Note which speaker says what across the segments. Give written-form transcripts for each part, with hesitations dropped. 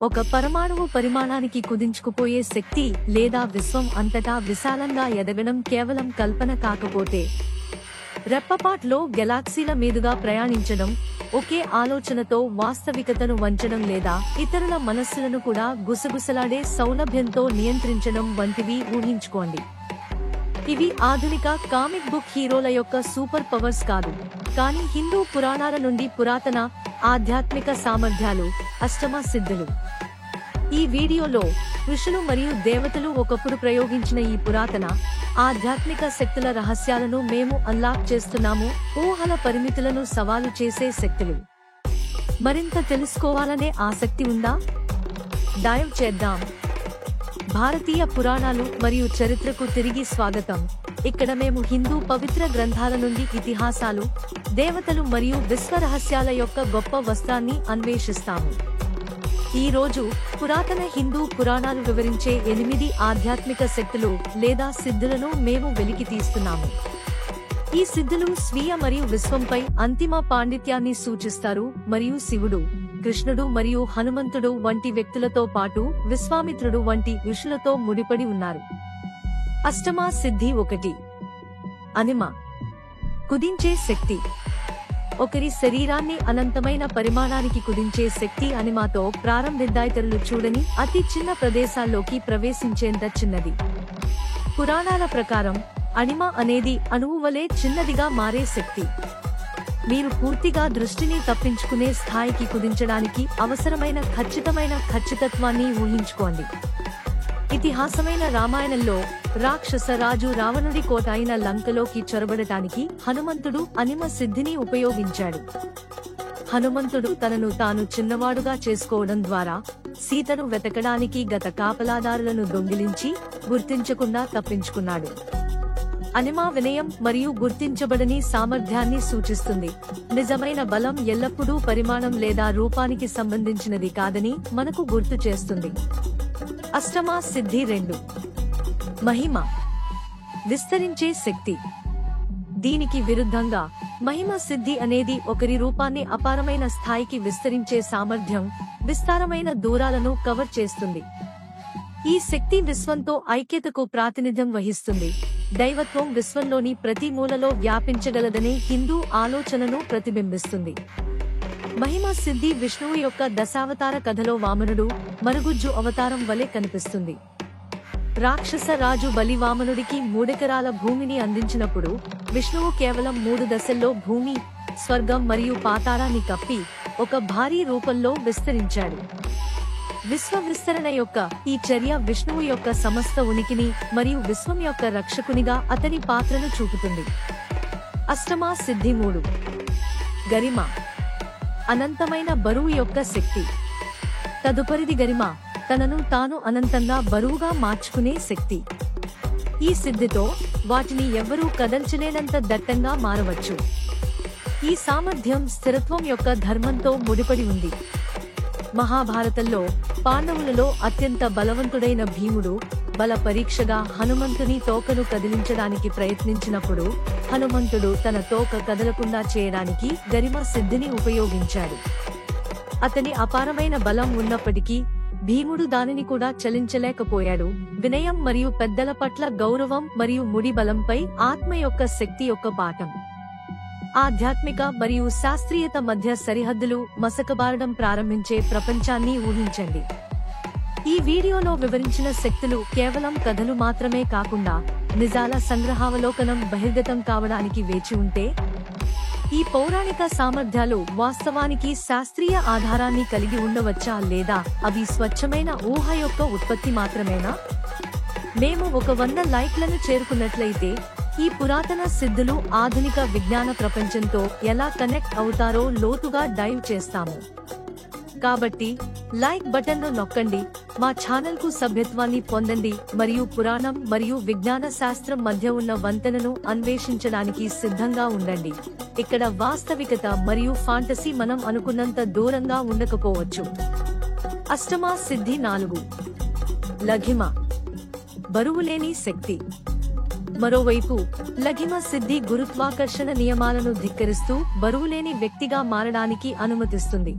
Speaker 1: ఒక పరమాణువు పరిమాణానికి కుదించుకుపోయే శక్తి లేదా విశ్వం అంతటా విశాలంగా ఎదగడం కేవలం కల్పన కాకపోతే రెప్పపాట్లో గెలాక్సీల మీదుగా ప్రయాణించడం, ఒకే ఆలోచనతో వాస్తవికతను వంచడం లేదా ఇతరుల మనస్సులను కూడా గుసగుసలాడే సౌలభ్యంతో నియంత్రించడం వంటివి ఊహించుకోండి. ఇవి ఆధునిక కామిక్ బుక్ హీరోల యొక్క సూపర్ పవర్స్ కాదు, కానీ హిందూ పురాణాల నుండి పురాతన ఆధ్యాత్మిక సామర్థ్యాలు, అష్టమ సిద్ధులు. ఈ వీడియోలో ఋషులు మరియు దేవతలు ఒకప్పుడు ప్రయోగించిన ఈ పురాతన ఆధ్యాత్మిక శక్తుల రహస్యాలను మేము అన్లాక్ చేస్తున్నాము. ఊహల పరిమితులను సవాలు చేసే శక్తులు. మరింత తెలుసుకోవాలనే ఆసక్తి ఉందా? డైవ్ చేద్దాం. భారతీయ పురాణాలు మరియు చరిత్రకు తిరిగి స్వాగతం. ఇక్కడ మేము హిందూ పవిత్ర గ్రంథాల నుండి ఇతిహాసాలు, దేవతలు మరియు విశ్వ రహస్యాల యొక్క గొప్ప వస్త్రాన్ని అన్వేషిస్తాము. ఈ రోజు పురాతన హిందూ పురాణాలు వివరించే 8 ఆధ్యాత్మిక శక్తులు లేదా సిద్ధులను మేము వెలికి తీస్తున్నాము. ఈ సిద్ధులు స్వీయ మరియు విశ్వంపై అంతిమ పాండిత్యాన్ని సూచిస్తారు మరియు శివుడు, కృష్ణుడు మరియు హనుమంతుడు వంటి వ్యక్తులతో పాటు విశ్వామిత్రుడు వంటి ఋషులతో ముడిపడి ఉన్నారు. అష్టమ సిద్ధి 1. అనిమ, కుదించే శక్తి. ఒకరి శరీరాన్ని అనంతమైన పరిమాణానికి కుదించే శక్తి అనిమాతో ప్రారంభిద్దాయితరులు చూడని అతి చిన్న ప్రదేశాల్లోకి ప్రవేశించేంత చిన్నది. పురాణాల ప్రకారం అనిమ అనేది అణువు వలె చిన్నదిగా మారే శక్తి. మీరు పూర్తిగా దృష్టిని తప్పించుకునే స్థాయికి కుదించడానికి అవసరమైన ఖచ్చితత్వాన్ని ఊహించుకోండి. ఇతిహాసమైన రామాయణంలో రాక్షస రాజు రావణుడి కోట అయిన లంకలోకి చొరబడటానికి హనుమంతుడు అనిమ సిద్ధిని ఉపయోగించాడు. హనుమంతుడు తనను తాను చిన్నవాడుగా చేసుకోవడం ద్వారా సీతను వెతకడానికి గత కాపలాదారులను దొంగిలించి గుర్తించకుండా తప్పించుకున్నాడు. అనిమ వినయం మరియు గుర్తించబడని సామర్థ్యాన్ని సూచిస్తుంది. నిజమైన బలం ఎల్లప్పుడూ పరిమాణం లేదా రూపానికి సంబంధించినది కాదని మనకు గుర్తు చేస్తుంది. అష్టమ సిద్ధి 2. మహిమ, విస్తరించే శక్తి. దీనికి విరుద్ధంగా మహిమ సిద్ధి అనేది ఒకరి రూపాన్ని అపారమైన స్థాయికి విస్తరించే సామర్థ్యం, విస్తారమైన దూరాలను కవర్ చేస్తుంది. ఈ శక్తి విశ్వంతో ఐక్యతకు ప్రాతినిధ్యం వహిస్తుంది. దైవత్వం విశ్వంలోని ప్రతి మూలలో వ్యాపించగలదనే హిందూ ఆలోచనను ప్రతిబింబిస్తుంది. మహిమ సిద్ధి విష్ణువు యొక్క దశావతార కథలో వామనుడు, మరుగుజ్జు అవతారం వలె కనిపిస్తుంది. రాక్షస రాజు బలి వామనుడికి 3 ఎకరాల భూమిని అందించినప్పుడు విష్ణువు కేవలం 3 దశల్లో భూమి, స్వర్గం మరియు పాతాళాన్ని కప్పి ఒక భారీ రూపంలో విస్తరించాడు. విశ్వ విస్తరణ యొక్క ఈ చర్య విష్ణువు యొక్క సమస్త ఉనికిని మరియు విశ్వం యొక్క రక్షకునిగా అతని పాత్రను చూపుతుంది. అష్టమ సిద్ధి 3. గరిమ, అనంతమైన బరువు యొక్క శక్తి. తదుపరిది గరిమ, తనను తాను అనంతంగా బరువుగా మార్చుకునే శక్తి. ఈ సిద్ధితో వాటిని ఎవ్వరూ కదల్చలేనంత దట్టంగా మారవచ్చు. ఈ సామర్థ్యం స్థిరత్వం యొక్క ధర్మంతో ముడిపడి ఉంది. మహాభారతంలో పాండవులలో అత్యంత బలవంతుడైన భీముడు బల పరీక్షగా హనుమంతుని తోకను కదిలించడానికి ప్రయత్నించినప్పుడు హనుమంతుడు తన తోక కదలకుండా చేయడానికి గరిమ సిద్ధిని ఉపయోగించాడు. అతని అపారమైన బలం ఉన్నప్పటికీ భీముడు దానిని కూడా చలించలేకపోయాడు. వినయం మరియు పెద్దల పట్ల గౌరవం మరియు ముడి బలంపై ఆత్మ యొక్క శక్తి యొక్క పాఠం. ఆధ్యాత్మిక మరియు శాస్త్రీయత మధ్య సరిహద్దులు మసకబారడం ప్రారంభించే ప్రపంచాన్ని ఊహించండి. ఈ వీడియోలో వివరించిన శక్తులు కేవలం కథలు మాత్రమే కాకుండా నిజాల సంగ్రహావలోకనం బహిర్గతం కావడానికి వేచి ఉంటే, ఈ పౌరాణిక సామర్థ్యాలు వాస్తవానికి శాస్త్రీయ ఆధారాన్ని కలిగి ఉండవచ్చా లేదా అవి స్వచ్ఛమైన ఊహ యొక్క ఉత్పత్తి మాత్రమేనా? మేము 100 లైక్లను చేరుకున్నట్లయితే ఈ పురాతన సిద్ధులు ఆధునిక విజ్ఞాన ప్రపంచంతో ఎలా కనెక్ట్ అవుతారో లోతుగా డైవ్ చేస్తాము. కాబట్టి లైక్ బటన్ను నొక్కండి, మా ఛానల్ కు సభ్యత్వాన్ని పొందండి మరియు పురాణం మరియు విజ్ఞాన శాస్త్రం మధ్య ఉన్న వంతెనను అన్వేషించడానికి సిద్ధంగా ఉండండి. ఇక్కడ వాస్తవికత మరియు ఫాంటసీ మనం అనుకున్నంత దూరంగా ఉండకపోవచ్చు. అష్టమ సిద్ధి 4. లఘిమ, బరువులేని శక్తి. మరోవైపు లఘిమ సిద్ధి గురుత్వాకర్షణ నియమాలను ధిక్కరిస్తూ బరువులేని వ్యక్తిగా మారడానికి అనుమతిస్తుంది.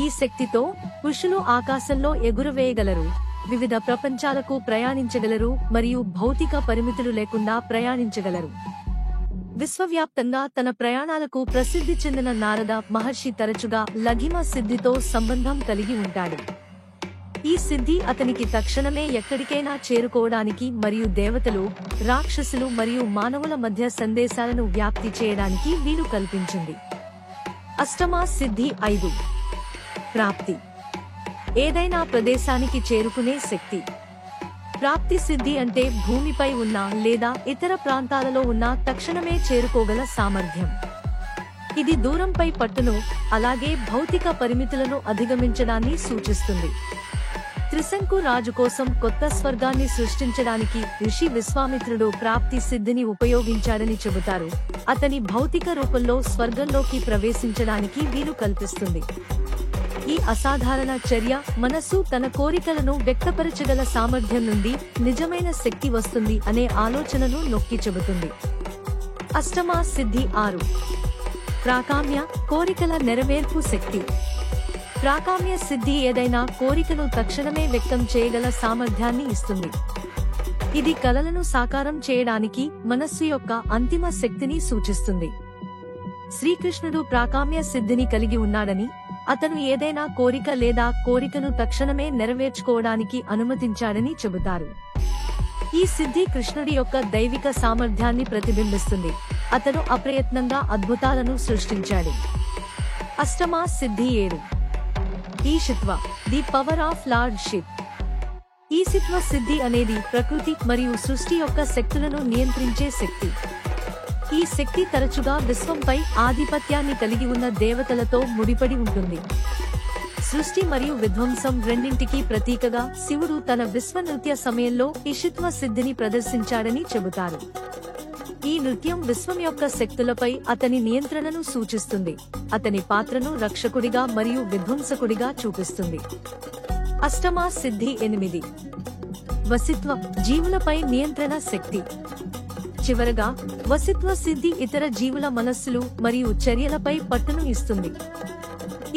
Speaker 1: ఈ శక్తితో పురుషులు ఆకాశంలో ఎగురవేయగలరు, వివిధ ప్రపంచాలకు ప్రయాణించగలరు మరియు భౌతిక పరిమితులు లేకుండా ప్రయాణించగలరు. విశ్వవ్యాప్తంగా తన ప్రయాణాలకు ప్రసిద్ధి చెందిన నారద మహర్షి తరచుగా లఘిమ సిద్ధితో సంబంధం కలిగి ఉంటాడు. ఈ సిద్ధి అతనికి తక్షణమే ఎక్కడికైనా చేరుకోవడానికి మరియు దేవతలు, రాక్షసులు మరియు మానవుల మధ్య సందేశాలను వ్యాప్తి చేయడానికి వీలు కల్పించింది. అష్టమ సిద్ధి 5. ప్రాప్తి. ఏదైనా ప్రదేశానికి చేరుకునే శక్తి. ప్రాప్తి సిద్ధి అంటే భూమిపై ఉన్న లేదా ఇతర ప్రాంతాలలో ఉన్న తక్షణమే చేరుకోగల సామర్థ్యం. ఇది దూరంపై పట్టును, అలాగే భౌతిక పరిమితులను అధిగమించడాన్ని సూచిస్తుంది. త్రిశంకు రాజు కోసం కొత్త స్వర్గాన్ని సృష్టించడానికి ఋషి విశ్వామిత్రుడు ప్రాప్తి సిద్ధిని ఉపయోగించాడని చెబుతారు. అతని భౌతిక రూపంలో స్వర్గంలోకి ప్రవేశించడానికి వీలు కల్పిస్తుంది. ఈ అసాధారణ చర్య మనస్సు తన కోరికలను వ్యక్తపరచగల సామర్థ్యం నుండి నిజమైన శక్తి వస్తుంది అనే ఆలోచనను నొక్కి చెబుతుంది. అష్టమ సిద్ధి 6. ప్రాకామ్య, కోరికల నెరవేర్పు శక్తి. ప్రాకామ్య సిద్ధి ఏదైనా కోరికను తక్షణమే వ్యక్తం చేయగల సామర్థ్యాన్ని ఇస్తుంది. ఇది కలలను సాకారం చేయడానికి మనస్సు యొక్క అంతిమ శక్తిని సూచిస్తుంది. శ్రీకృష్ణుడు ప్రాకామ్య సిద్ధిని కలిగి ఉన్నాడని, అతను ఏదైనా కోరిక లేదా కోరికను తక్షణమే నెరవేర్చుకోవడానికి అనుమతించాడని చెబుతారు. ఈ సిద్ధి కృష్ణుడి యొక్క దైవిక సామర్థ్యాన్ని ప్రతిబింబిస్తుంది. అతను అప్రయత్నంగా అద్భుతాలను సృష్టించాడు. అష్టమ సిద్ధి 7. ఈశిత్వ, ది పవర్ ఆఫ్ లార్డ్షిప్. ఈశిత్వ సిద్ధి అనేది ప్రకృతి మరియు సృష్టి యొక్క శక్తులను నియంత్రించే శక్తి. ఈ శక్తి తరచుగా విశ్వంపై ఆధిపత్యాన్ని కలిగి ఉన్న దేవతలతో ముడిపడి ఉంటుంది. సృష్టి మరియు విధ్వంసం రెండింటికి ప్రతీకగా శివుడు తన విశ్వనృత్య సమయంలో ఈశిత్వ సిద్ధిని ప్రదర్శించాడని చెబుతారు. ఈ నృత్యం విశ్వం యొక్క శక్తులపై అతని నియంత్రణను సూచిస్తుంది, అతని పాత్రను రక్షకుడిగా మరియు విధ్వంసకుడిగా చూపిస్తుంది. అష్టమ సిద్ధి 8. వసిత్వ, జీవులపై నియంత్రణ శక్తి. చివరగా వసిత్వ సిద్ధి ఇతర జీవుల మనస్సులు మరియు చర్యలపై పట్టును ఇస్తుంది.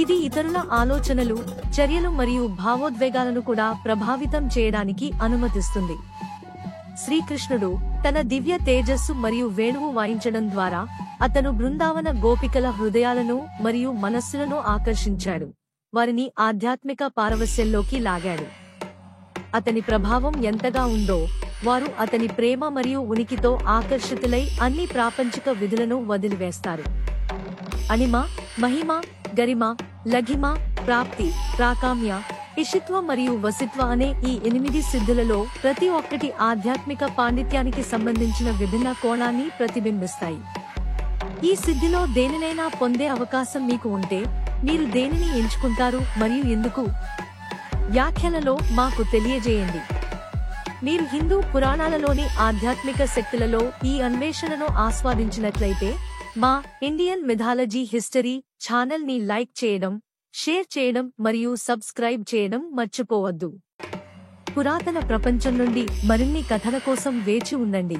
Speaker 1: ఇది ఇతరుల ఆలోచనలు, చర్యలు మరియు భావోద్వేగాలను కూడా ప్రభావితం చేయడానికి అనుమతిస్తుంది. శ్రీకృష్ణుడు తన దివ్య తేజస్సు మరియు వేణువు వాయించడం ద్వారా అతను బృందావన గోపికల హృదయాలను మరియు మనస్సులను ఆకర్షించాడు, వారిని ఆధ్యాత్మిక పారవస్యంలోకి లాగాడు. అతని ప్రభావం ఎంతగా ఉందో వారు అతని ప్రేమ మరియు ఉనికితో ఆకర్షితులై అన్ని ప్రాపంచిక విధులను వదిలివేస్తారు. అణిమ, మహిమ, గరిమ, లఘిమ, ప్రాప్తి, ప్రాకామ్య, ఇషిత్వ మరియు వసిత్వ అనే ఈ 8 సిద్ధులలో ప్రతి ఒక్కటి ఆధ్యాత్మిక పాండిత్యానికి సంబంధించిన విభిన్న కోణాన్ని ప్రతిబింబిస్తాయి. ఈ సిద్ధిలో దేనినైనా పొందే అవకాశం మీకు ఉంటే మీరు దేనిని ఎంచుకుంటారు మరియు ఎందుకు? వ్యాఖ్యలలో మాకు తెలియజేయండి. మీరు హిందూ పురాణాలలోని ఆధ్యాత్మిక శక్తులలో ఈ అన్వేషణను ఆస్వాదించినట్లయితే మా ఇండియన్ మిథాలజీ హిస్టరీ ఛానల్ ని లైక్ చేయడం, షేర్ చేయడం మరియు సబ్స్క్రైబ్ చేయడం మర్చిపోవద్దు. పురాతన ప్రపంచం నుండి మరిన్ని కథల కోసం వేచి ఉండండి.